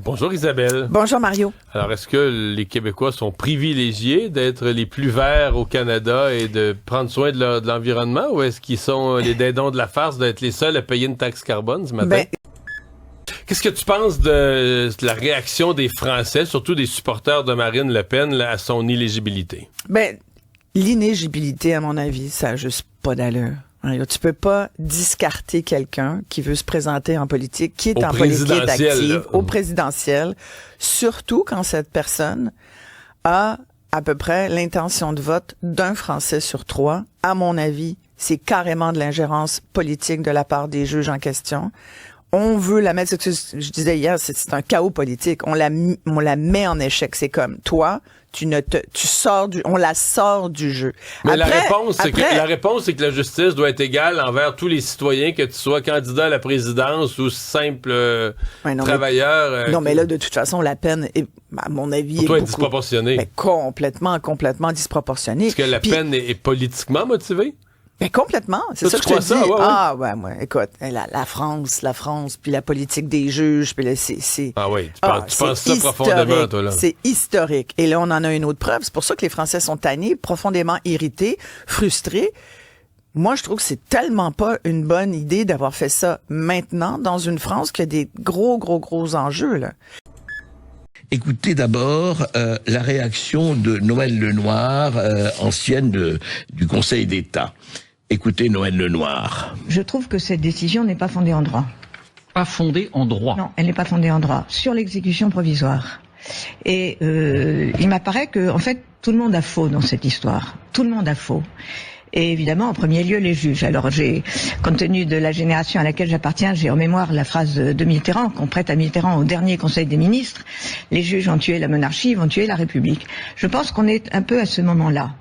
Bonjour Isabelle. Bonjour Mario. Alors, est-ce que les Québécois sont privilégiés d'être les plus verts au Canada et de prendre soin de l'environnement, ou est-ce qu'ils sont les dindons de la farce d'être les seuls à payer une taxe carbone ce matin? Qu'est-ce que tu penses de la réaction des Français, surtout des supporters de Marine Le Pen, là, à son inéligibilité? L'inéligibilité, à mon avis, ça n'a juste pas d'allure. Tu peux pas discarter quelqu'un qui veut se présenter en politique, qui est en politique active, au présidentiel, surtout quand cette personne a à peu près l'intention de vote d'un Français sur 3. À mon avis, c'est carrément de l'ingérence politique de la part des juges en question. On veut la mettre, je disais hier, c'est un chaos politique. On la met en échec. C'est comme, toi, on la sort du jeu. Mais la réponse, c'est que la justice doit être égale envers tous les citoyens, que tu sois candidat à la présidence ou simple travailleur. Mais là, de toute façon, la peine est, à mon avis, pour toi, est disproportionnée. Mais complètement disproportionnée. Est-ce que la peine est politiquement motivée? Mais complètement, c'est ça que je te dis. Ça, ouais. Ouais, moi, écoute, la France, puis la politique des juges, puis c'est. Ah oui, tu penses ça profondément, toi, là. C'est historique. Et là, on en a une autre preuve. C'est pour ça que les Français sont tannés, profondément irrités, frustrés. Moi, je trouve que c'est tellement pas une bonne idée d'avoir fait ça maintenant dans une France qui a des gros enjeux, là. Écoutez d'abord la réaction de Noëlle Lenoir, ancienne du Conseil d'État. Écoutez Noëlle Lenoir. Je trouve que cette décision n'est pas fondée en droit. Pas fondée en droit? Non, elle n'est pas fondée en droit. Sur l'exécution provisoire. Et il m'apparaît que, en fait, tout le monde a faux dans cette histoire. Tout le monde a faux. Et évidemment, en premier lieu, les juges. Alors, compte tenu de la génération à laquelle j'appartiens, j'ai en mémoire la phrase de Mitterrand, qu'on prête à Mitterrand au dernier Conseil des ministres. Les juges ont tué la monarchie, ils vont tuer la République. Je pense qu'on est un peu à ce moment-là.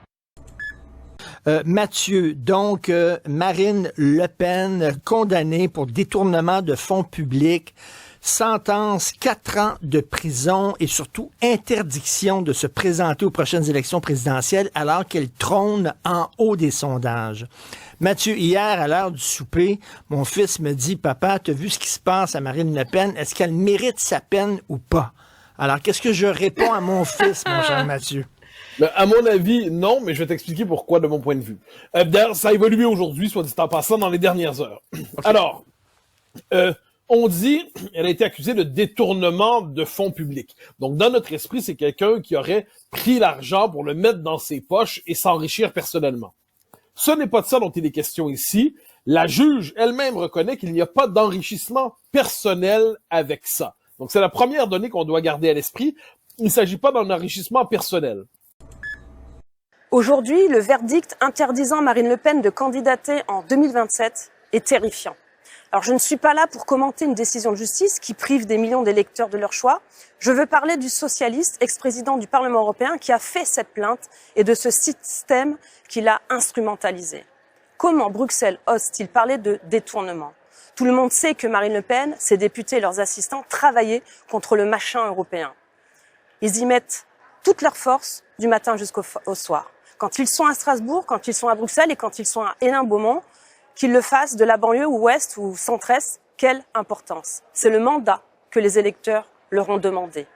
Mathieu, donc, Marine Le Pen, condamnée pour détournement de fonds publics, sentence 4 ans de prison et surtout interdiction de se présenter aux prochaines élections présidentielles alors qu'elle trône en haut des sondages. Mathieu, hier, à l'heure du souper, mon fils me dit, « Papa, t'as vu ce qui se passe à Marine Le Pen? Est-ce qu'elle mérite sa peine ou pas? » Alors, qu'est-ce que je réponds à mon fils, mon cher Mathieu? À mon avis, non, mais je vais t'expliquer pourquoi de mon point de vue. D'ailleurs, ça a évolué aujourd'hui, soit dit en passant, dans les dernières heures. Okay. Alors, on dit, elle a été accusée de détournement de fonds publics. Donc, dans notre esprit, c'est quelqu'un qui aurait pris l'argent pour le mettre dans ses poches et s'enrichir personnellement. Ce n'est pas de ça dont il est question ici. La juge elle-même reconnaît qu'il n'y a pas d'enrichissement personnel avec ça. Donc, c'est la première donnée qu'on doit garder à l'esprit. Il ne s'agit pas d'un enrichissement personnel. Aujourd'hui, le verdict interdisant Marine Le Pen de candidater en 2027 est terrifiant. Alors, je ne suis pas là pour commenter une décision de justice qui prive des millions d'électeurs de leur choix. Je veux parler du socialiste, ex-président du Parlement européen, qui a fait cette plainte et de ce système qui l'a instrumentalisé. Comment Bruxelles ose-t-il parler de détournement? Tout le monde sait que Marine Le Pen, ses députés et leurs assistants travaillaient contre le machin européen. Ils y mettent toutes leurs forces du matin jusqu'au soir. Quand ils sont à Strasbourg, quand ils sont à Bruxelles et quand ils sont à Hénin-Beaumont, qu'ils le fassent de la banlieue ou ouest ou centre-est, quelle importance. C'est le mandat que les électeurs leur ont demandé.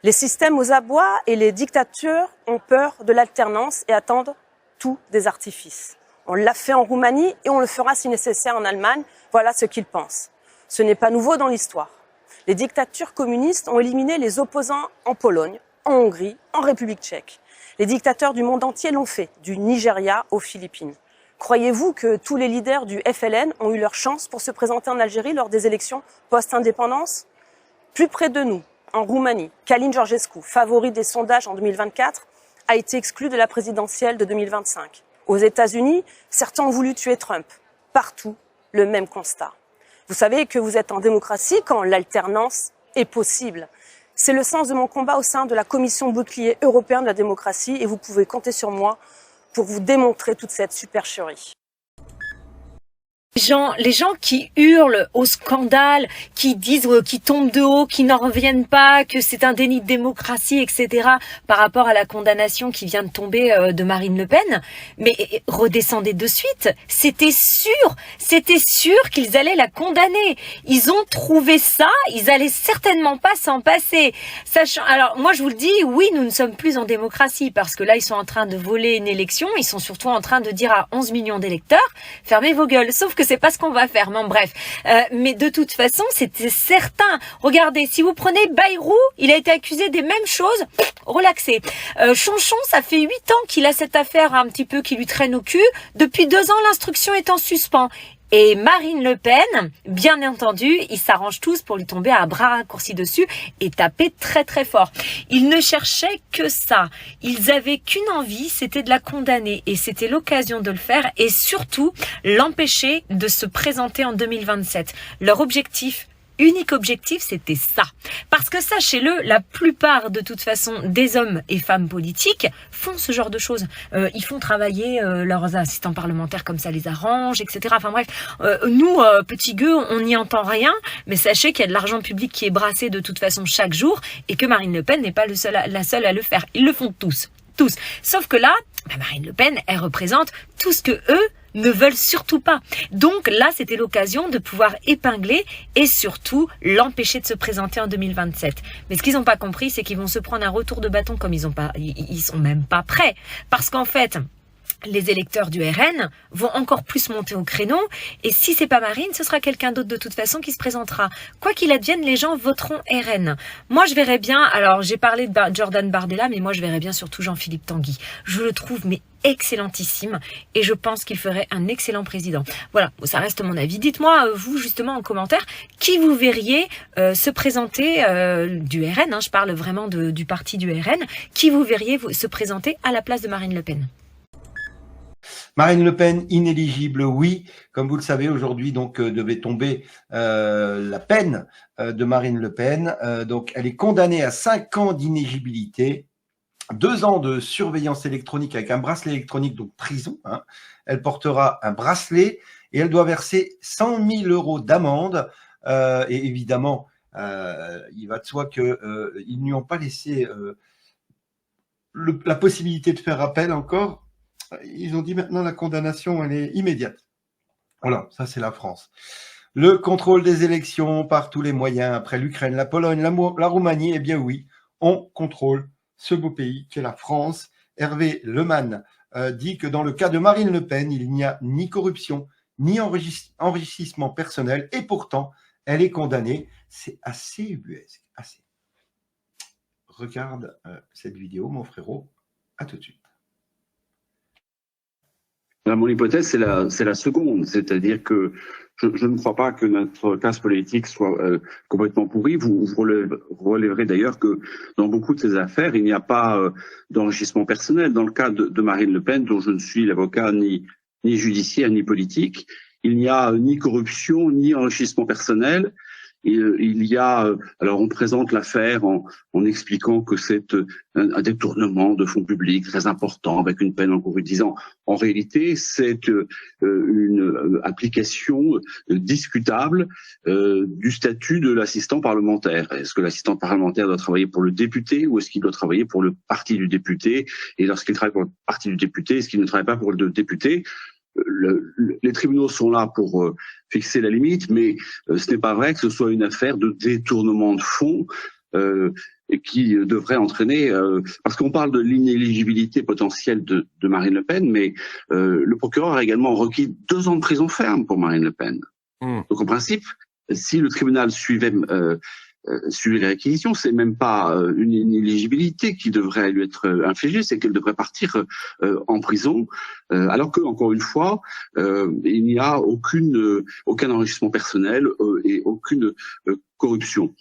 Les systèmes aux abois et les dictatures ont peur de l'alternance et attendent tout des artifices. On l'a fait en Roumanie et on le fera si nécessaire en Allemagne. Voilà ce qu'ils pensent. Ce n'est pas nouveau dans l'histoire. Les dictatures communistes ont éliminé les opposants en Pologne, en Hongrie, en République tchèque. Les dictateurs du monde entier l'ont fait, du Nigeria aux Philippines. Croyez-vous que tous les leaders du FLN ont eu leur chance pour se présenter en Algérie lors des élections post-indépendance? Plus près de nous, en Roumanie, Călin Georgescu, favori des sondages en 2024, a été exclu de la présidentielle de 2025. Aux États-Unis, certains ont voulu tuer Trump. Partout, le même constat. Vous savez que vous êtes en démocratie quand l'alternance est possible. C'est le sens de mon combat au sein de la Commission bouclier européen de la démocratie et vous pouvez compter sur moi pour vous démontrer toute cette supercherie. Les gens qui hurlent au scandale, qui disent, qui tombent de haut, qui n'en reviennent pas, que c'est un déni de démocratie, etc., par rapport à la condamnation qui vient de tomber de Marine Le Pen, mais redescendez de suite. C'était sûr qu'ils allaient la condamner. Ils ont trouvé ça, ils allaient certainement pas s'en passer. Alors, moi je vous le dis, oui, nous ne sommes plus en démocratie, parce que là, ils sont en train de voler une élection, ils sont surtout en train de dire à 11 millions d'électeurs, fermez vos gueules. Sauf que c'est pas ce qu'on va faire, mais bref. Mais de toute façon, c'était certain. Regardez, si vous prenez Bayrou, il a été accusé des mêmes choses. Relaxez. Chonchon, ça fait 8 ans qu'il a cette affaire un petit peu qui lui traîne au cul. Depuis 2 ans, l'instruction est en suspens. Et Marine Le Pen, bien entendu, ils s'arrangent tous pour lui tomber à bras raccourcis dessus et taper très très fort. Ils ne cherchaient que ça. Ils avaient qu'une envie, c'était de la condamner. Et c'était l'occasion de le faire et surtout l'empêcher de se présenter en 2027. Leur unique objectif, c'était ça. Parce que sachez-le, la plupart de toute façon des hommes et femmes politiques font ce genre de choses. Ils font travailler leurs assistants parlementaires comme ça les arrange, etc. Enfin bref, nous, petits gueux, on n'y entend rien, mais sachez qu'il y a de l'argent public qui est brassé de toute façon chaque jour et que Marine Le Pen n'est pas la seule à le faire. Ils le font tous. Sauf que là, Marine Le Pen, elle représente tout ce que eux ne veulent surtout pas. Donc là, c'était l'occasion de pouvoir épingler et surtout l'empêcher de se présenter en 2027. Mais ce qu'ils n'ont pas compris, c'est qu'ils vont se prendre un retour de bâton comme ils sont même pas prêts. Parce qu'en fait, les électeurs du RN vont encore plus monter au créneau et si c'est pas Marine, ce sera quelqu'un d'autre de toute façon qui se présentera. Quoi qu'il advienne, les gens voteront RN. Moi, je verrais bien, alors j'ai parlé de Jordan Bardella, mais moi je verrais bien surtout Jean-Philippe Tanguy. Je le trouve excellentissime et je pense qu'il ferait un excellent président. Voilà, ça reste mon avis. Dites-moi, vous, justement, en commentaire, qui vous verriez se présenter du RN, je parle vraiment du parti du RN, qui vous verriez se présenter à la place de Marine Le Pen? Marine Le Pen, inéligible, oui. Comme vous le savez, aujourd'hui, donc, devait tomber la peine de Marine Le Pen. Donc, elle est condamnée à 5 ans d'inéligibilité, 2 ans de surveillance électronique avec un bracelet électronique, donc prison. Elle portera un bracelet et elle doit verser 100 000 € d'amende. Et évidemment, il va de soi qu'ils n'y ont pas laissé la possibilité de faire appel encore. Ils ont dit maintenant la condamnation, elle est immédiate. Voilà, ça c'est la France. Le contrôle des élections par tous les moyens, après l'Ukraine, la Pologne, la Roumanie, eh bien oui, on contrôle ce beau pays qu'est la France. Hervé Lemann dit que dans le cas de Marine Le Pen, il n'y a ni corruption, ni enrichissement personnel, et pourtant, elle est condamnée. C'est assez ubuesque, assez. Regarde cette vidéo, mon frérot. À tout de suite. Mon hypothèse, c'est la seconde, c'est-à-dire que je ne crois pas que notre classe politique soit complètement pourrie. Vous relèverez d'ailleurs que dans beaucoup de ces affaires, il n'y a pas d'enrichissement personnel. Dans le cas de Marine Le Pen, dont je ne suis l'avocat ni judiciaire ni politique, il n'y a ni corruption ni enrichissement personnel. Il y a, alors on présente l'affaire en expliquant que c'est un détournement de fonds publics très important avec une peine encourue de 10 ans. En réalité, c'est une application discutable du statut de l'assistant parlementaire. Est-ce que l'assistant parlementaire doit travailler pour le député ou est-ce qu'il doit travailler pour le parti du député? Et lorsqu'il travaille pour le parti du député, est-ce qu'il ne travaille pas pour le député? Les tribunaux sont là pour fixer la limite, mais ce n'est pas vrai que ce soit une affaire de détournement de fonds qui devrait entraîner, parce qu'on parle de l'inéligibilité potentielle de Marine Le Pen, mais le procureur a également requis 2 ans de prison ferme pour Marine Le Pen. Donc en principe, si le tribunal suivait les réquisitions, c'est même pas une inéligibilité qui devrait lui être infligée, c'est qu'elle devrait partir en prison, alors que, encore une fois, il n'y a aucun enrichissement personnel et aucune corruption.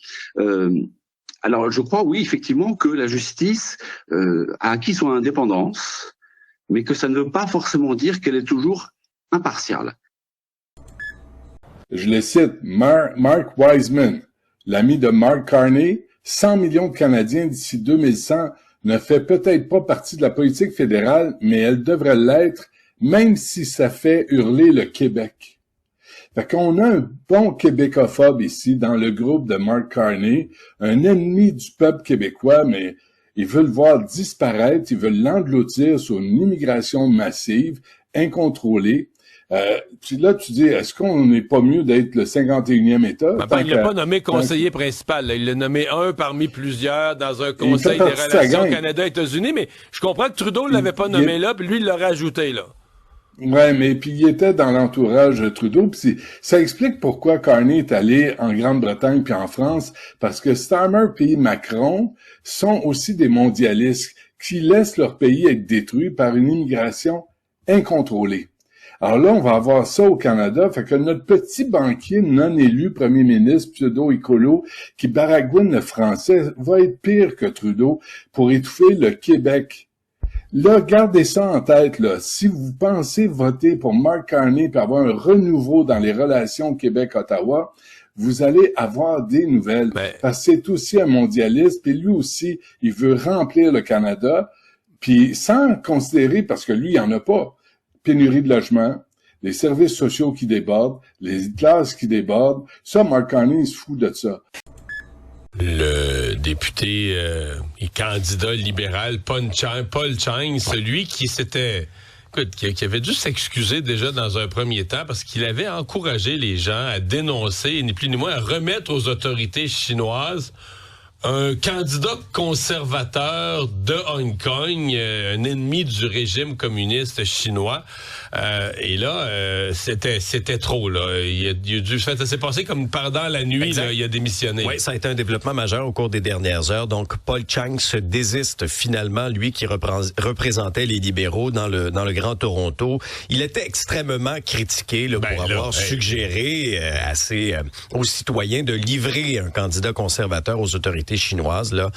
Alors, je crois, oui, effectivement, que la justice a acquis son indépendance, mais que ça ne veut pas forcément dire qu'elle est toujours impartiale. Je le cite, Mark Wiseman, l'ami de Mark Carney, 100 millions de Canadiens d'ici 2100 ne fait peut-être pas partie de la politique fédérale, mais elle devrait l'être, même si ça fait hurler le Québec. Fait qu'on a un bon québécophobe ici dans le groupe de Mark Carney, un ennemi du peuple québécois, mais ils veulent le voir disparaître, ils veulent l'engloutir sur une immigration massive, incontrôlée. Puis là, tu dis, est-ce qu'on n'est pas mieux d'être le 51e État? Il l'a pas nommé conseiller principal. Là. Il l'a nommé un parmi plusieurs dans un conseil des relations Canada-États-Unis, mais je comprends que Trudeau ne l'avait pas nommé là, puis lui, il l'aurait ajouté là. Ouais, mais puis il était dans l'entourage de Trudeau, puis ça explique pourquoi Carney est allé en Grande-Bretagne puis en France, parce que Starmer puis Macron sont aussi des mondialistes qui laissent leur pays être détruit par une immigration incontrôlée. Alors là, on va avoir ça au Canada, fait que notre petit banquier non élu premier ministre pseudo-écolo qui baragouine le français va être pire que Trudeau pour étouffer le Québec. Là, gardez ça en tête, là. Si vous pensez voter pour Mark Carney et avoir un renouveau dans les relations Québec-Ottawa, vous allez avoir des nouvelles. Parce que c'est aussi un mondialiste, puis lui aussi, il veut remplir le Canada, puis sans considérer, parce que lui, il n'y en a pas, pénurie de logement, les services sociaux qui débordent, les classes qui débordent. Ça, Mark Carney, il se fout de ça. Le député et candidat libéral Paul Chang, celui qui s'était... Écoute, qui avait dû s'excuser déjà dans un premier temps parce qu'il avait encouragé les gens à dénoncer, ni plus ni moins, à remettre aux autorités chinoises un candidat conservateur de Hong Kong, un ennemi du régime communiste chinois. Et là, c'était trop, là. Il a dû, ça s'est passé comme pendant la nuit, là, il a démissionné. Oui, ça a été un développement majeur au cours des dernières heures. Donc, Paul Chang se désiste finalement, lui qui représentait les libéraux dans le Grand Toronto. Il était extrêmement critiqué là, pour avoir suggéré aux citoyens de livrer un candidat conservateur aux autorités chinoises. Là.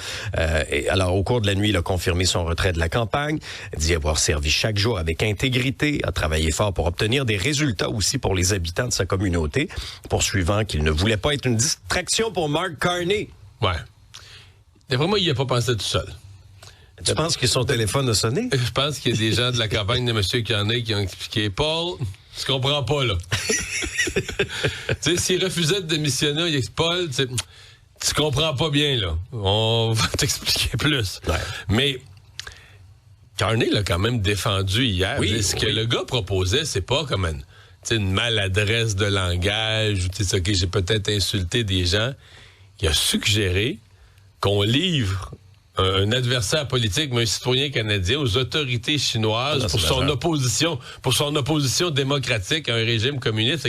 Et alors, au cours de la nuit, il a confirmé son retrait de la campagne, dit avoir servi chaque jour avec intégrité, a travaillé fort pour obtenir des résultats aussi pour les habitants de sa communauté, poursuivant qu'il ne voulait pas être une distraction pour Mark Carney. Ouais. D'après moi, il n'y a pas pensé tout seul. Tu penses que son téléphone a sonné? Je pense qu'il y a des gens de la campagne de M. Carney qui ont expliqué « Paul, tu comprends pas, là. » Tu sais, s'il refusait de démissionner, il dit « Paul, tu comprends pas bien, là. On va t'expliquer plus. Ouais. » Mais Carney l'a quand même défendu hier. Oui, ce que le gars proposait, c'est pas comme une maladresse de langage, ou OK, j'ai peut-être insulté des gens. Il a suggéré qu'on livre un adversaire politique, mais un citoyen canadien, aux autorités chinoises pour son opposition démocratique à un régime communiste.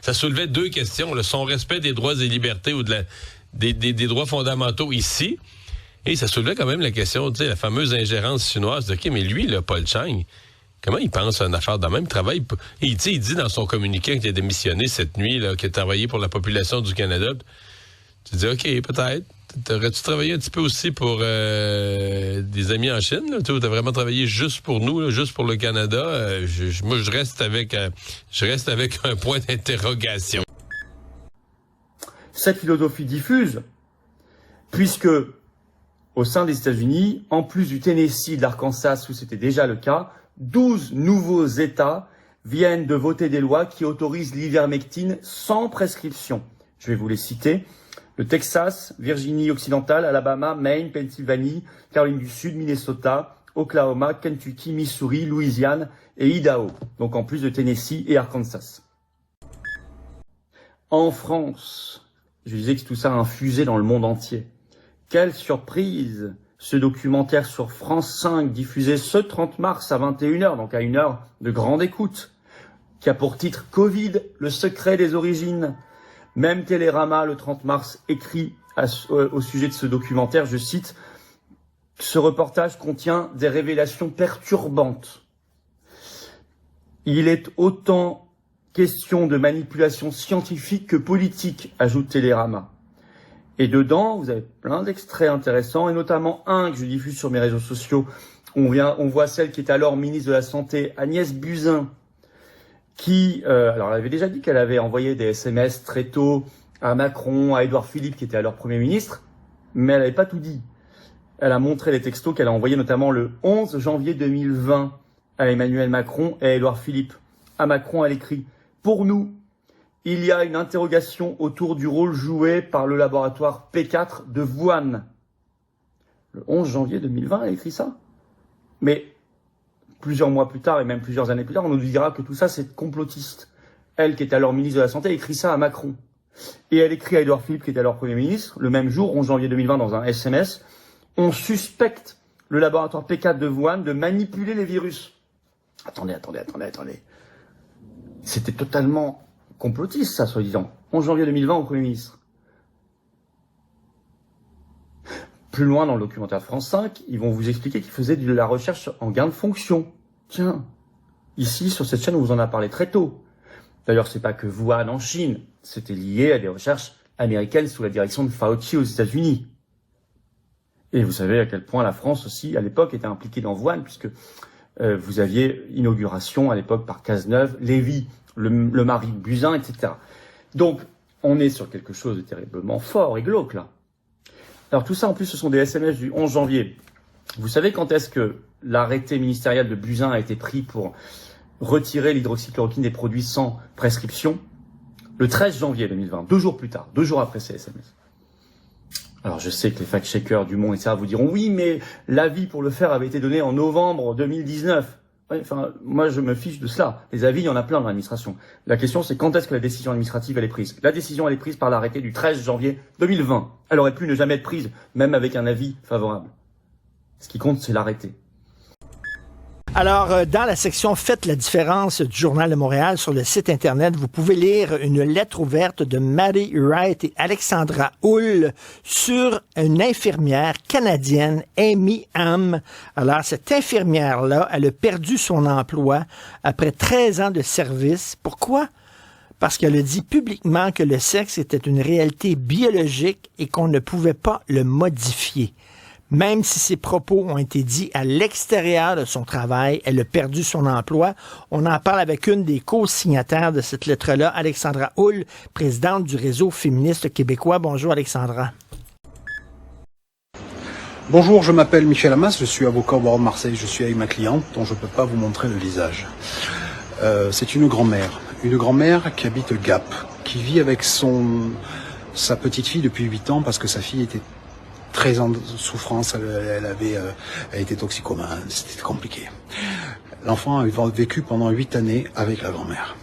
Ça soulevait deux questions, son respect des droits et libertés ou des droits fondamentaux ici. Et ça soulevait quand même la question, la fameuse ingérence chinoise. OK, mais lui, là, Paul Chang, comment il pense à une affaire de même travail? Il dit dans son communiqué qu'il a démissionné cette nuit, là, qu'il a travaillé pour la population du Canada. Tu dis, OK, peut-être. T'aurais-tu travaillé un petit peu aussi pour des amis en Chine? Là? Tu as vraiment travaillé juste pour nous, là, juste pour le Canada? Moi, je reste avec un point d'interrogation. Cette philosophie diffuse, puisque au sein des États-Unis, en plus du Tennessee et de l'Arkansas, où c'était déjà le cas, 12 nouveaux États viennent de voter des lois qui autorisent l'ivermectine sans prescription. Je vais vous les citer. Le Texas, Virginie occidentale, Alabama, Maine, Pennsylvanie, Caroline du Sud, Minnesota, Oklahoma, Kentucky, Missouri, Louisiane et Idaho. Donc en plus de Tennessee et Arkansas. En France, je disais que tout ça a infusé dans le monde entier. Quelle surprise! Ce documentaire sur France 5, diffusé ce 30 mars à 21h, donc à une heure de grande écoute, qui a pour titre « Covid, le secret des origines ». Même Télérama, le 30 mars, écrit au sujet de ce documentaire, je cite, « Ce reportage contient des révélations perturbantes. Il est autant question de manipulation scientifique que politique, ajoute Télérama. Et dedans, vous avez plein d'extraits intéressants, et notamment un que je diffuse sur mes réseaux sociaux. On voit celle qui était alors ministre de la Santé, Agnès Buzyn, qui, alors elle avait déjà dit qu'elle avait envoyé des SMS très tôt à Macron, à Édouard Philippe, qui était alors Premier ministre, mais elle n'avait pas tout dit. Elle a montré les textos qu'elle a envoyés notamment le 11 janvier 2020 à Emmanuel Macron et à Édouard Philippe. À Macron, elle écrit « Pour nous, il y a une interrogation autour du rôle joué par le laboratoire P4 de Wuhan. Le 11 janvier 2020, elle a écrit ça. Mais plusieurs mois plus tard, et même plusieurs années plus tard, on nous dira que tout ça, c'est complotiste. Elle, qui était alors ministre de la Santé, écrit ça à Macron. Et elle écrit à Édouard Philippe, qui était alors Premier ministre, le même jour, 11 janvier 2020, dans un SMS, on suspecte le laboratoire P4 de Wuhan de manipuler les virus. Attendez. C'était totalement complotiste, ça, soi-disant. 11 janvier 2020 au Premier ministre. Plus loin dans le documentaire France 5, ils vont vous expliquer qu'ils faisaient de la recherche en gain de fonction. Tiens, ici, sur cette chaîne, on vous en a parlé très tôt. D'ailleurs, c'est pas que Wuhan en Chine, c'était lié à des recherches américaines sous la direction de Fauci aux États-Unis. Et vous savez à quel point la France aussi, à l'époque, était impliquée dans Wuhan, puisque vous aviez inauguration à l'époque par Cazeneuve, Lévy, le mari de Buzyn, etc. Donc, on est sur quelque chose de terriblement fort et glauque, là. Alors tout ça, en plus, ce sont des SMS du 11 janvier. Vous savez quand est-ce que l'arrêté ministériel de Buzyn a été pris pour retirer l'hydroxychloroquine des produits sans prescription? Le 13 janvier 2020, 2 jours plus tard, 2 jours après ces SMS. Alors je sais que les fact-checkers du Monde, etc. vous diront oui, mais l'avis pour le faire avait été donné en novembre 2019. Ouais, enfin, moi je me fiche de cela. Les avis, il y en a plein dans l'administration. La question c'est quand est-ce que la décision administrative elle est prise. La décision elle est prise par l'arrêté du 13 janvier 2020. Elle aurait pu ne jamais être prise, même avec un avis favorable. Ce qui compte c'est l'arrêté. Alors, dans la section « Faites la différence » du Journal de Montréal, sur le site Internet, vous pouvez lire une lettre ouverte de Mary Wright et Alexandra Hull sur une infirmière canadienne, Amy Ham. Alors, cette infirmière-là, elle a perdu son emploi après 13 ans de service. Pourquoi? Parce qu'elle a dit publiquement que le sexe était une réalité biologique et qu'on ne pouvait pas le modifier. Même si ses propos ont été dits à l'extérieur de son travail, elle a perdu son emploi. On en parle avec une des co-signataires de cette lettre-là, Alexandra Hull, présidente du Réseau féministe québécois. Bonjour Alexandra. Bonjour, je m'appelle Michel Hamas, je suis avocat au barreau de Marseille, je suis avec ma cliente dont je ne peux pas vous montrer le visage. C'est une grand-mère qui habite Gap, qui vit avec sa petite fille depuis 8 ans parce que sa fille était très en souffrance, elle était toxicomane, c'était compliqué. L'enfant a vécu pendant 8 années avec la grand-mère.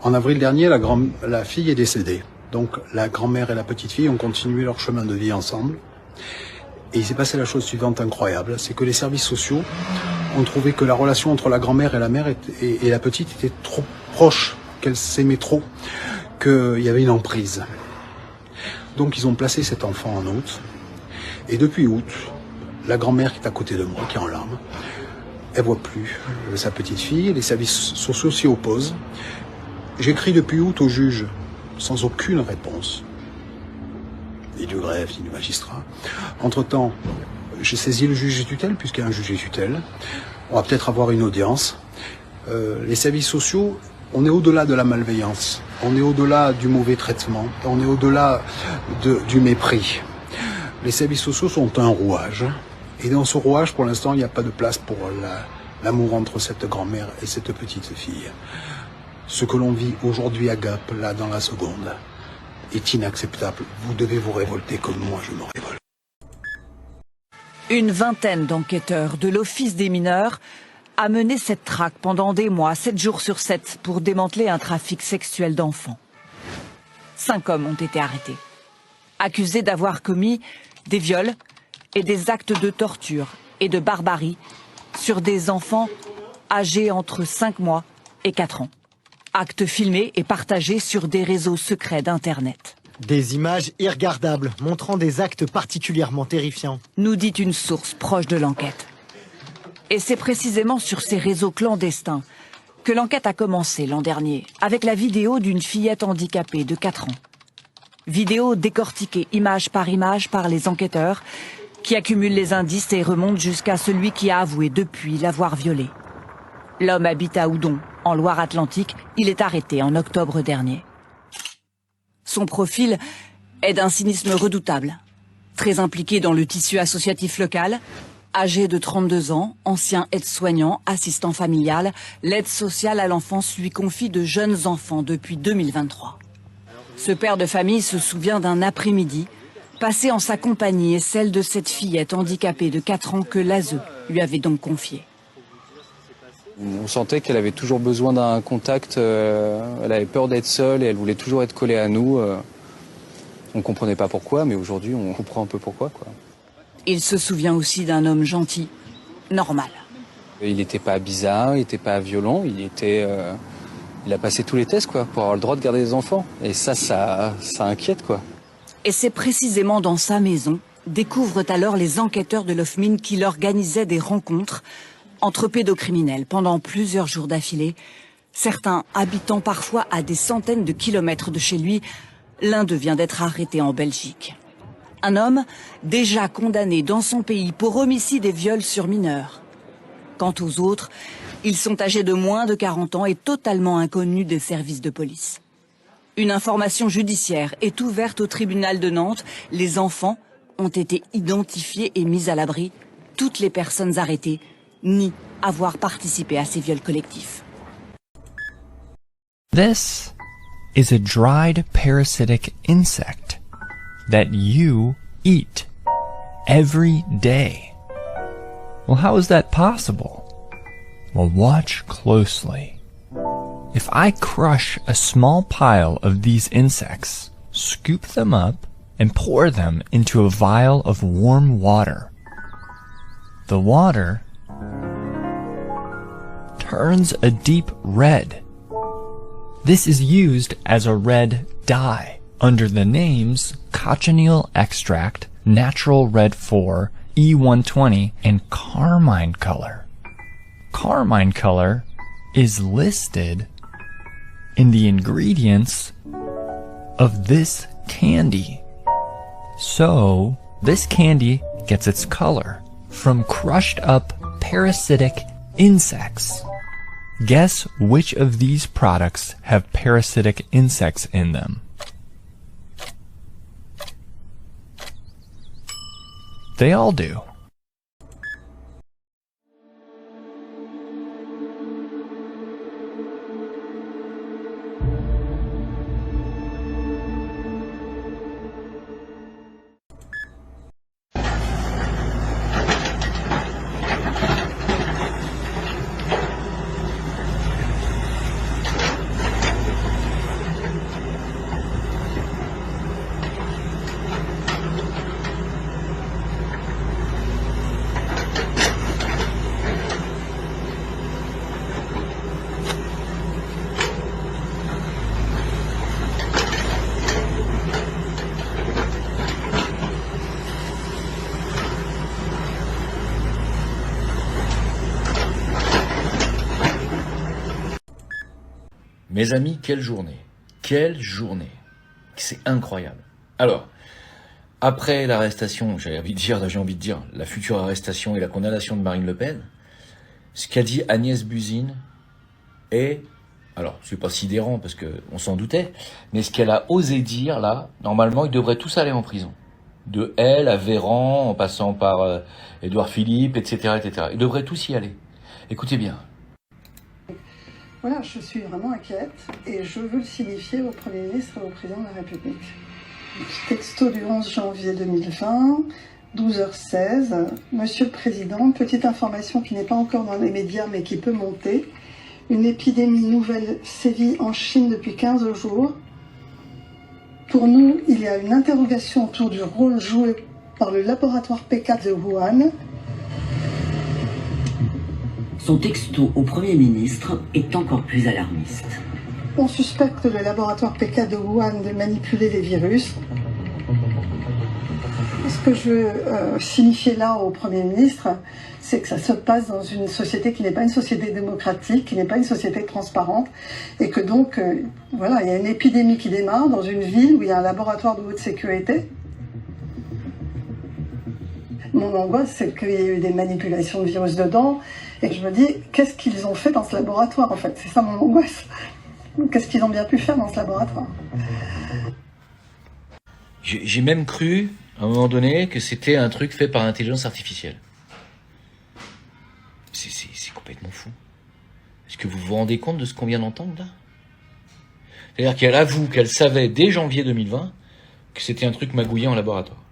En avril dernier, la fille est décédée. Donc la grand-mère et la petite fille ont continué leur chemin de vie ensemble. Et il s'est passé la chose suivante incroyable, c'est que les services sociaux ont trouvé que la relation entre la grand-mère et la mère et la petite était trop proche, qu'elles s'aimaient trop, qu'il y avait une emprise. Donc ils ont placé cet enfant en août. Et depuis août, la grand-mère qui est à côté de moi, qui est en larmes, elle voit plus sa petite fille, les services sociaux s'y opposent. J'écris depuis août au juge, sans aucune réponse. Ni du greffe, ni du magistrat. Entre-temps, j'ai saisi le juge des tutelles, puisqu'il y a un juge des tutelles. On va peut-être avoir une audience. Les services sociaux, on est au-delà de la malveillance. On est au-delà du mauvais traitement. On est au-delà du mépris. Les services sociaux sont un rouage. Et dans ce rouage, pour l'instant, il n'y a pas de place pour l'amour entre cette grand-mère et cette petite fille. Ce que l'on vit aujourd'hui à Gap, là, dans la seconde, est inacceptable. Vous devez vous révolter comme moi, je me révolte. Une vingtaine d'enquêteurs de l'Office des mineurs a mené cette traque pendant des mois, 7 jours sur 7, pour démanteler un trafic sexuel d'enfants. 5 hommes ont été arrêtés, accusés d'avoir commis des viols et des actes de torture et de barbarie sur des enfants âgés entre 5 mois et 4 ans. Actes filmés et partagés sur des réseaux secrets d'Internet. Des images irregardables montrant des actes particulièrement terrifiants. Nous dit une source proche de l'enquête. Et c'est précisément sur ces réseaux clandestins que l'enquête a commencé l'an dernier, avec la vidéo d'une fillette handicapée de 4 ans. Vidéo décortiquée image par les enquêteurs, qui accumulent les indices et remontent jusqu'à celui qui a avoué depuis l'avoir violée. L'homme habite à Houdon, en Loire-Atlantique. Il est arrêté en octobre dernier. Son profil est d'un cynisme redoutable. Très impliqué dans le tissu associatif local, Âgé de 32 ans, ancien aide-soignant, assistant familial, l'aide sociale à l'enfance lui confie de jeunes enfants depuis 2023. Ce père de famille se souvient d'un après-midi passé en sa compagnie et celle de cette fillette handicapée de 4 ans que l'ASE lui avait donc confiée. On sentait qu'elle avait toujours besoin d'un contact, elle avait peur d'être seule et elle voulait toujours être collée à nous. On comprenait pas pourquoi, mais aujourd'hui on comprend un peu pourquoi, quoi. Il se souvient aussi d'un homme gentil, normal. Il n'était pas bizarre, il n'était pas violent, il a passé tous les tests, quoi, pour avoir le droit de garder des enfants. Et ça inquiète, quoi. Et c'est précisément dans sa maison, découvrent alors les enquêteurs de l'OFMIN qu'il organisait des rencontres entre pédocriminels pendant plusieurs jours d'affilée, certains habitant parfois à des centaines de kilomètres de chez lui. L'un d'eux vient d'être arrêté en Belgique. Un homme déjà condamné dans son pays pour homicide et viol sur mineurs. Quant aux autres, ils sont âgés de moins de 40 ans et totalement inconnus des services de police. Une information judiciaire est ouverte au tribunal de Nantes. Les enfants ont été identifiés et mis à l'abri. Toutes les personnes arrêtées nient avoir participé à ces viols collectifs. This is a dried parasitic insect that you eat every day. Well, how is that possible? Well, watch closely. If I crush a small pile of these insects, scoop them up, and pour them into a vial of warm water, the water turns a deep red. This is used as a red dye under the names cochineal extract, natural red 4, E120, and carmine color. Carmine color is listed in the ingredients of this candy. So, this candy gets its color from crushed up parasitic insects. Guess which of these products have parasitic insects in them? They all do. Mes amis, quelle journée! Quelle journée! C'est incroyable. Alors, après l'arrestation, j'ai envie de dire, la future arrestation et la condamnation de Marine Le Pen, ce qu'a dit Agnès Buzyn est, alors c'est pas sidérant parce que on s'en doutait, mais ce qu'elle a osé dire là, normalement ils devraient tous aller en prison. De elle à Véran, en passant par Édouard Philippe, etc., etc. Ils devraient tous y aller. Écoutez bien. Voilà, je suis vraiment inquiète et je veux le signifier au Premier ministre et au Président de la République. Texto du 11 janvier 2020, 12h16. Monsieur le Président, petite information qui n'est pas encore dans les médias mais qui peut monter. Une épidémie nouvelle sévit en Chine depuis 15 jours. Pour nous, il y a une interrogation autour du rôle joué par le laboratoire PK de Wuhan. Son texto au Premier ministre est encore plus alarmiste. On suspecte le laboratoire PK de Wuhan de manipuler les virus. Ce que je veux signifier là au Premier ministre, c'est que ça se passe dans une société qui n'est pas une société démocratique, qui n'est pas une société transparente, et que donc, voilà, il y a une épidémie qui démarre dans une ville où il y a un laboratoire de haute sécurité. Mon angoisse, c'est qu'il y a eu des manipulations de virus dedans, et je me dis, qu'est-ce qu'ils ont fait dans ce laboratoire, en fait? C'est ça mon angoisse. Qu'est-ce qu'ils ont bien pu faire dans ce laboratoire? J'ai même cru, à un moment donné, que c'était un truc fait par intelligence artificielle. c'est complètement fou. Est-ce que vous vous rendez compte de ce qu'on vient d'entendre là? C'est-à-dire qu'elle avoue qu'elle savait dès janvier 2020 que c'était un truc magouillé en laboratoire.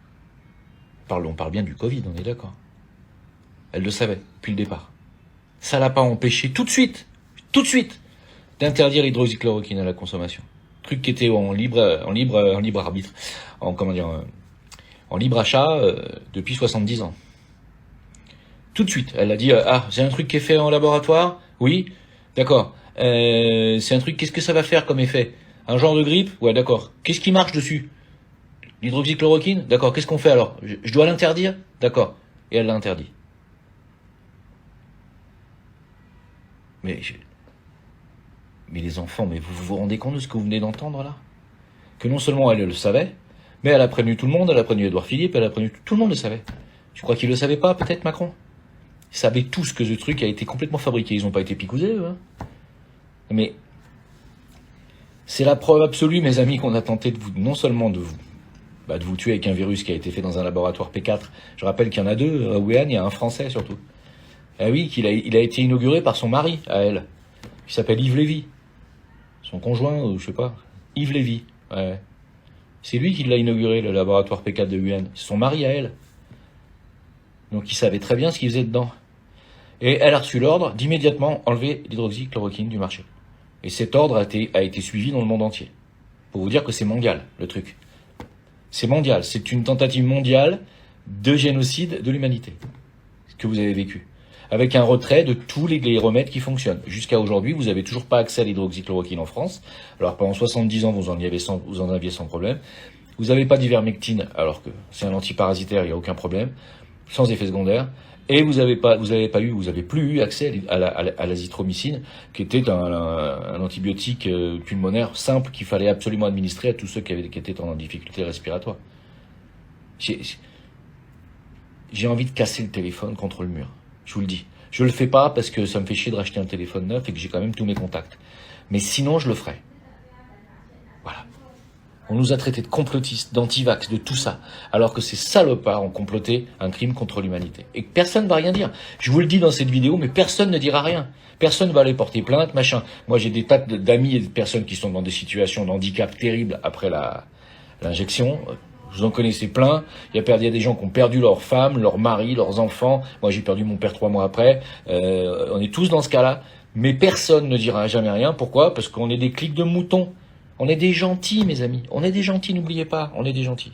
On parle bien du Covid, on est d'accord. Elle le savait depuis le départ. Ça l'a pas empêché tout de suite, d'interdire l'hydroxychloroquine à la consommation. Truc qui était en libre arbitre, en libre achat depuis 70 ans. Tout de suite, elle a dit c'est un truc qui est fait en laboratoire, oui, d'accord. C'est un truc, qu'est-ce que ça va faire comme effet? Un genre de grippe? Ouais, d'accord. Qu'est-ce qui marche dessus? L'hydroxychloroquine? D'accord. Qu'est-ce qu'on fait alors? Je dois l'interdire? D'accord. Et elle l'a interdit. Mais les enfants, mais vous vous rendez compte de ce que vous venez d'entendre là? Que non seulement elle le savait, mais elle a prévenu tout le monde, elle a prévenu Édouard Philippe, elle a prévenu tout le monde le savait. Tu crois qu'il le savait pas, peut-être, Macron? Ils savaient tous que ce truc a été complètement fabriqué. Ils n'ont pas été picousés, eux, hein. Mais c'est la preuve absolue, mes amis, qu'on a tenté de vous, non seulement de vous tuer avec un virus qui a été fait dans un laboratoire P4. Je rappelle qu'il y en a 2 à Wuhan, il y a un Français surtout. Ah oui, il a été inauguré par son mari à elle, qui s'appelle Yves Lévy, son conjoint, je sais pas, Yves Lévy. Ouais. C'est lui qui l'a inauguré, le laboratoire P4 de Wuhan. C'est son mari à elle. Donc il savait très bien ce qu'il faisait dedans. Et elle a reçu l'ordre d'immédiatement enlever l'hydroxychloroquine du marché. Et cet ordre a été suivi dans le monde entier. Pour vous dire que c'est mondial, le truc. C'est mondial. C'est une tentative mondiale de génocide de l'humanité. Ce que vous avez vécu. Avec un retrait de tous les remèdes qui fonctionnent. Jusqu'à aujourd'hui, vous n'avez toujours pas accès à l'hydroxychloroquine en France. Alors pendant 70 ans, vous en aviez sans problème. Vous n'avez pas d'ivermectine, alors que c'est un antiparasitaire, il n'y a aucun problème. Sans effet secondaire. Et vous avez plus eu accès à l'azithromycine, qui était un antibiotique pulmonaire simple qu'il fallait absolument administrer à tous ceux qui étaient en difficulté respiratoire. J'ai envie de casser le téléphone contre le mur. Je vous le dis. Je le fais pas parce que ça me fait chier de racheter un téléphone neuf et que j'ai quand même tous mes contacts. Mais sinon, je le ferai. Voilà. On nous a traités de complotistes, d'antivax, de tout ça, alors que ces salopards ont comploté un crime contre l'humanité. Et personne ne va rien dire. Je vous le dis dans cette vidéo, mais personne ne dira rien. Personne ne va aller porter plainte, machin. Moi, j'ai des tas d'amis et de personnes qui sont dans des situations de handicap terribles après l'injection. Vous en connaissez plein. Il y a des gens qui ont perdu leurs femmes, leurs maris, leurs enfants. Moi, j'ai perdu mon père 3 mois après. On est tous dans ce cas-là. Mais personne ne dira jamais rien. Pourquoi? Parce qu'on est des cliques de moutons. On est des gentils, mes amis. On est des gentils, n'oubliez pas. On est des gentils.